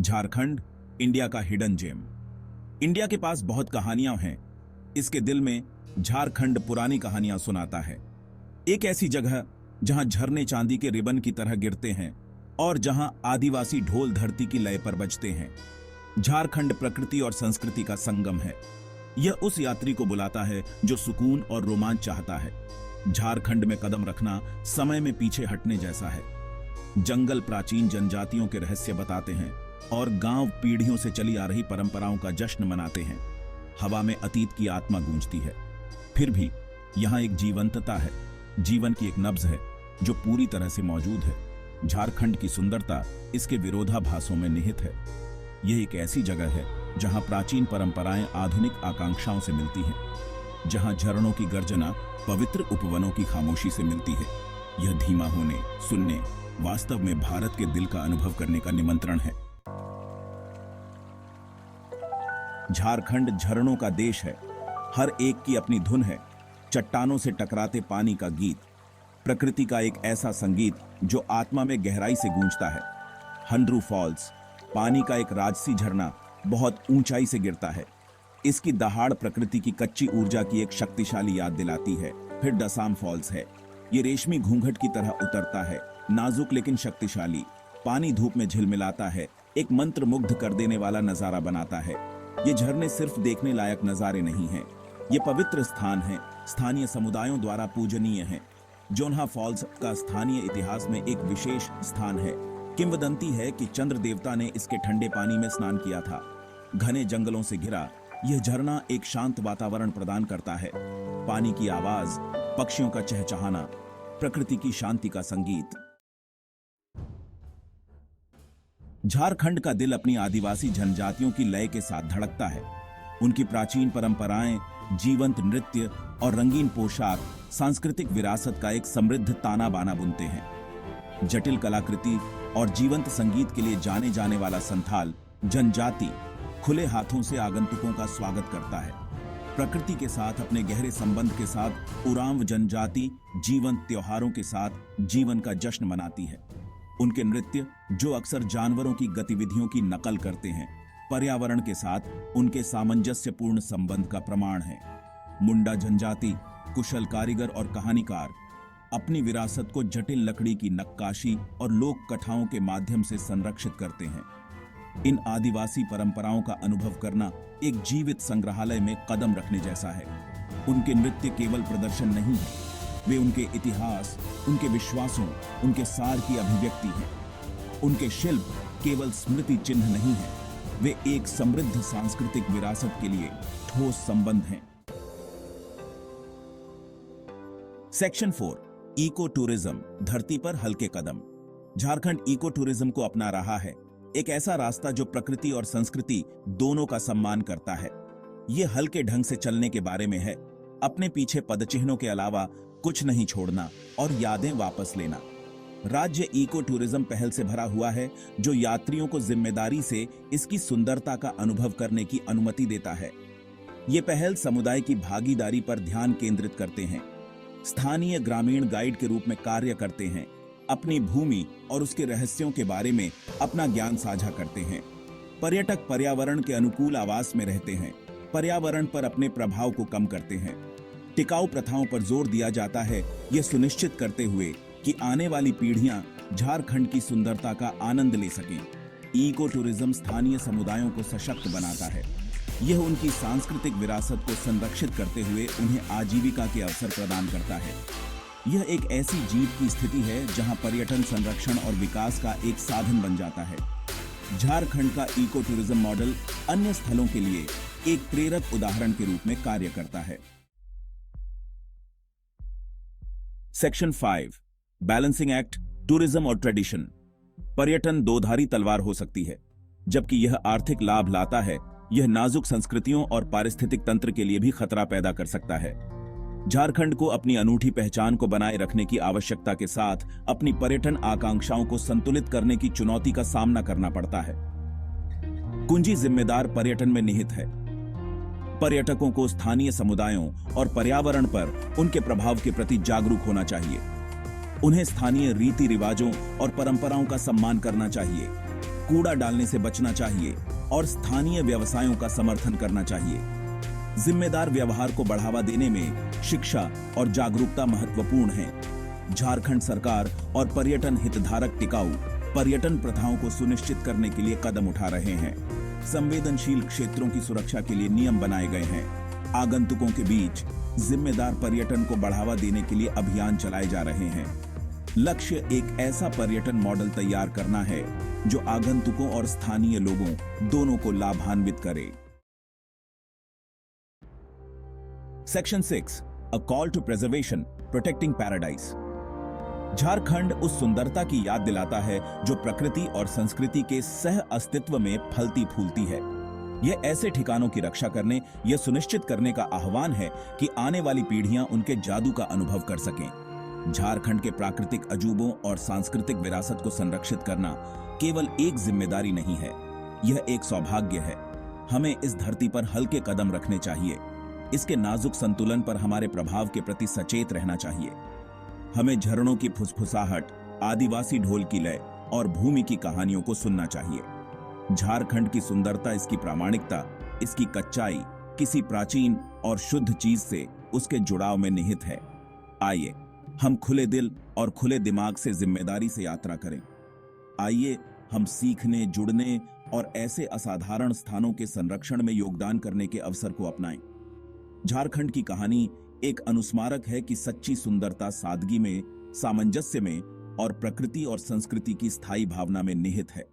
Jharkhand India का hidden GeM. India के पास बहुत कहानियां हैं। इसके दिल में झारखंड पुरानी कहानियां सुनाता है। एक ऐसी जगह जहां झरने चांदी के रिबन की तरह गिरते हैं और जहां आदिवासी ढोल धरती की लय पर बजते हैं। झारखंड प्रकृति और संस्कृति का संगम है। यह उस यात्री को बुलाता है जो सुकून और रोमांच चाहता है। झारखंड में कदम रखना समय में पीछे हटने जैसा है। जंगल प्राचीन जनजातियों के रहस्य बताते हैं और गांव पीढ़ियों से चली आ रही परंपराओं का जश्न मनाते हैं। हवा में अतीत की आत्मा गूंजती है, फिर भी यहां एक जीवंतता है, जीवन की एक नब्ज है जो पूरी तरह से मौजूद है। झारखंड की सुंदरता इसके विरोधाभासों में निहित है। यह एक ऐसी जगह है जहां प्राचीन परंपराएं आधुनिक आकांक्षाओं से मिलती हैं, जहां झरनों की गर्जना पवित्र उपवनों की खामोशी से मिलती है। यह धीमा होने, सुनने, वास्तव में भारत के दिल का अनुभव करने का निमंत्रण है। झारखंड झरनों का देश है। हर एक की अपनी धुन है। चट्टानों से टकराते पानी का गीत, प्रकृति का एक ऐसा संगीत जो आत्मा में गहराई से गूंजता है। हंड्रू फॉल्स, पानी का एक राजसी झरना, बहुत ऊंचाई से गिरता है। इसकी दहाड़ प्रकृति की कच्ची ऊर्जा की एक शक्तिशाली याद दिलाती है। फिर डसाम फॉल्स है। ये रेशमी घूंघट की तरह उतरता है, नाजुक लेकिन शक्तिशाली। पानी धूप में झिलमिलाता है, एक मंत्र मुग्ध कर देने वाला नजारा बनाता है। ये झरने सिर्फ देखने लायक नजारे नहीं हैं, ये पवित्र स्थान हैं, स्थानीय समुदायों द्वारा पूजनीय हैं। जोन्हा फॉल्स का स्थानीय इतिहास में एक विशेष स्थान है। किंवदंती है कि चंद्र देवता ने इसके ठंडे पानी में स्नान किया था। घने जंगलों से घिरा यह झरना एक शांत वातावरण प्रदान करता है। पानी की आवाज, पक्षियों का चहचहाना, प्रकृति की शांति का संगीत। झारखंड का दिल अपनी आदिवासी जनजातियों की लय के साथ धड़कता है। उनकी प्राचीन परंपराएं, जीवंत नृत्य और रंगीन पोशाक सांस्कृतिक विरासत का एक समृद्ध ताना बाना बुनते हैं। जटिल कलाकृति और जीवंत संगीत के लिए जाने जाने वाला संथाल जनजाति खुले हाथों से आगंतुकों का स्वागत करता है। प्रकृति के साथ अपने गहरे संबंध के साथ उरांव जनजाति जीवंत त्योहारों के साथ जीवन का जश्न मनाती है। उनके नृत्य, जो अक्सर जानवरों की गतिविधियों की नकल करते हैं, पर्यावरण के साथ उनके सामंजस्यपूर्ण संबंध का प्रमाण है। मुंडा जनजाति, कुशल कारीगर और कहानीकार, अपनी विरासत को जटिल लकड़ी की नक्काशी और लोक कथाओं के माध्यम से संरक्षित करते हैं। इन आदिवासी परंपराओं का अनुभव करना एक जीवित संग्रहालय में कदम रखने जैसा है। उनके नृत्य केवल प्रदर्शन नहीं है, वे उनके इतिहास, उनके विश्वासों, उनके सार की अभिव्यक्ति हैं। उनके शिल्प केवल स्मृति चिन्ह नहीं है, वे एक समृद्ध सांस्कृतिक विरासत के लिए ठोस संबंध हैं। सेक्शन 4, इको टूरिज्म, धरती पर हल्के कदम। झारखंड इको टूरिज्म को अपना रहा है, एक ऐसा रास्ता जो प्रकृति और संस्कृति दोनों का सम्मान करता है। यह हल्के ढंग से चलने के बारे में है, अपने पीछे पदचिह्नों के अलावा कुछ नहीं छोड़ना और यादें वापस लेना। राज्य इको टूरिज्म पहल से भरा हुआ है, जो यात्रियों को जिम्मेदारी से इसकी सुंदरता का अनुभव करने की अनुमति देता है। ये पहल समुदाय की भागीदारी पर ध्यान केंद्रित करते हैं, स्थानीय ग्रामीण गाइड के रूप में कार्य करते हैं, अपनी भूमि और उसके रहस्यों के बारे में अपना ज्ञान साझा करते हैं। पर्यटक पर्यावरण के अनुकूल आवास में रहते हैं, पर्यावरण पर अपने प्रभाव को कम करते हैं। टिकाऊ प्रथाओं पर जोर दिया जाता है, यह सुनिश्चित करते हुए कि आने वाली पीढ़ियां झारखंड की सुंदरता का आनंद ले सकें। इको टूरिज्म स्थानीय समुदायों को सशक्त बनाता है। यह उनकी सांस्कृतिक विरासत को संरक्षित करते हुए उन्हें आजीविका के अवसर प्रदान करता है। यह एक ऐसी जीव की स्थिति है जहां पर्यटन संरक्षण और विकास का एक साधन बन जाता है। झारखंड का इको टूरिज्म मॉडल अन्य स्थलों के लिए एक प्रेरक उदाहरण के रूप में कार्य करता है। सेक्शन 5, बैलेंसिंग एक्ट, टूरिज्म और ट्रेडिशन। पर्यटन दोधारी तलवार हो सकती है। जबकि यह आर्थिक लाभ लाता है, यह नाजुक संस्कृतियों और पारिस्थितिक तंत्र के लिए भी खतरा पैदा कर सकता है। झारखंड को अपनी अनूठी पहचान को बनाए रखने की आवश्यकता के साथ अपनी पर्यटन आकांक्षाओं को संतुलित करने की चुनौती का सामना करना पड़ता है। कुंजी जिम्मेदार पर्यटन में निहित है। पर्यटकों को स्थानीय समुदायों और पर्यावरण पर उनके प्रभाव के प्रति जागरूक होना चाहिए। उन्हें स्थानीय रीति रिवाजों और परंपराओं का सम्मान करना चाहिए। कूड़ा डालने से बचना चाहिए और स्थानीय व्यवसायों का समर्थन करना चाहिए। जिम्मेदार व्यवहार को बढ़ावा देने में शिक्षा और जागरूकता महत्वपूर्ण है। झारखंड सरकार और पर्यटन हितधारक टिकाऊ पर्यटन प्रथाओं को सुनिश्चित करने के लिए कदम उठा रहे हैं। संवेदनशील क्षेत्रों की सुरक्षा के लिए नियम बनाए गए हैं। आगंतुकों के बीच जिम्मेदार पर्यटन को बढ़ावा देने के लिए अभियान चलाए जा रहे हैं। लक्ष्य एक ऐसा पर्यटन मॉडल तैयार करना है जो आगंतुकों और स्थानीय लोगों दोनों को लाभान्वित करे। Section 6 a call to preservation protecting paradise. Jharkhand उस सुंदरता की याद दिलाता है जो प्रकृति और संस्कृति के सह अस्तित्व में फलती फूलती है। यह ऐसे ठिकानों की रक्षा करने, यह सुनिश्चित करने का आह्वान है कि आने वाली पीढ़ियां उनके जादू का अनुभव कर सकें। झारखंड के प्राकृतिक अजूबों और सांस्कृतिक विरासत को संरक्षित करना केवल एक जिम्मेदारी नहीं है, यह एक सौभाग्य है। हमें इस धरती पर हल्के कदम रखने चाहिए। इसके नाजुक संतुलन पर हमारे प्रभाव के प्रति सचेत रहना चाहिए। हमें झरनों की फुसफुसाहट, आदिवासी ढोल की लय और भूमि की कहानियों को सुनना चाहिए। झारखंड की सुंदरता इसकी प्रामाणिकता, इसकी कच्चाई, किसी प्राचीन और शुद्ध चीज से उसके जुड़ाव में निहित है। आइए हम खुले दिल और खुले दिमाग से जिम्मेदारी से यात्रा करें। आइए हम सीखने, जुड़ने और ऐसे असाधारण स्थानों के संरक्षण में योगदान करने के अवसर को अपनाएं। झारखंड की कहानी एक अनुस्मारक है कि सच्ची सुंदरता सादगी में, सामंजस्य में और प्रकृति और संस्कृति की स्थायी भावना में निहित है।